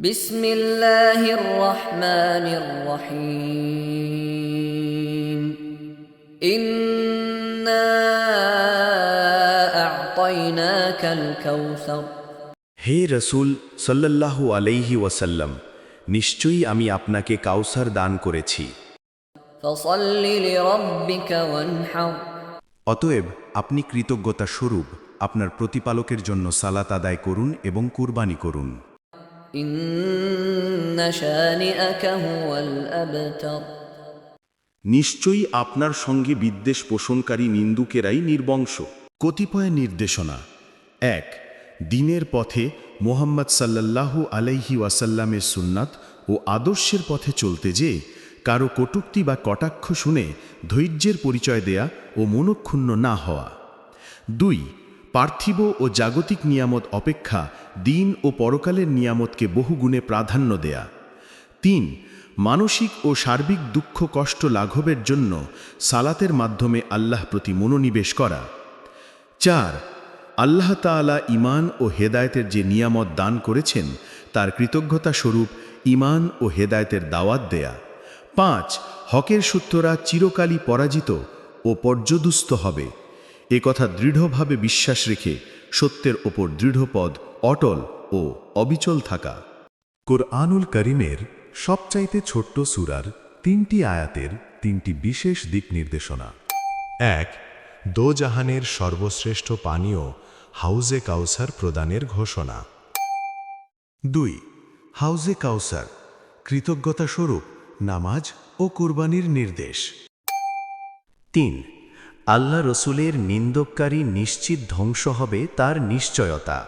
বিসমিল্লাহির রহমানির রহিম। ইন্না আ'তাইনাকাল কাউসার। হে রসুল সাল্লাল্লাহু আলাইহি ওয়াসাল্লাম, নিশ্চয়ই আমি আপনাকে কাউসার দান করেছি। ফাসাল্লি লিরাব্বিকা ওয়ানহার। অতএব আপনি কৃতজ্ঞতা স্বরূপ আপনার প্রতিপালকের জন্য সালাত আদায় করুন এবং কুরবানি করুন। ইন্না শানিআকা হুয়াল আবতার। নিশ্চয়ই আপনার সঙ্গে বিদ্বেষ পোষণকারী নিন্দুকেরাই নির্বংশ। কতিপয় নির্দেশনা: ১. দ্বীনের পথে মুহাম্মদ সাল্লাল্লাহু আলাইহি ওয়াসাল্লামের সুন্নাত ও আদর্শের পথে চলতে যেয়ে কারো কটূক্তি বা কটাক্ষ শুনে ধৈর্যের পরিচয় দেয়া ও মনক্ষুণ্ণ না হওয়া। ২. পার্থিব ও জাগতিক নিয়ামত অপেক্ষা দ্বীন ও পরকালের নিয়ামতকে বহুগুণে প্রাধান্য দেয়া। ৩. মানসিক ও সার্বিক দুঃখ কষ্ট লাঘবের জন্য সালাতের মাধ্যমে আল্লাহ প্রতি মনোনিবেশ করা। ৪. আল্লাহ তাআলা ঈমান ও হেদায়েতের যে নিয়ামত দান করেছেন তার কৃতজ্ঞতা স্বরূপ ঈমান ও হেদায়েতের দাওয়াত দেয়া। ৫. হকের শত্রুরা চিরকালই পরাজিত ও পর্যদুস্ত হবে, এ কথা দৃঢ়ভাবে বিশ্বাস রেখে সত্যের ওপর দৃঢ়পদ, অটল ও অবিচল থাকা। কোরআনুল করিমের সবচাইতে ছোট্ট সূরার ৩টি আয়াতের ৩টি বিশেষ দিক নির্দেশনা। ১. দোজাহানের সর্বশ্রেষ্ঠ পানীয় হাউজে কাউসার প্রদানের ঘোষণা। ২. হাউজে কাউসার কৃতজ্ঞতা স্বরূপ নামাজ ও কুরবানির নির্দেশ। ৩. আল্লাহ রসুলের নিন্দককারী নিশ্চিত ধ্বংস হবে তার নিশ্চয়তা।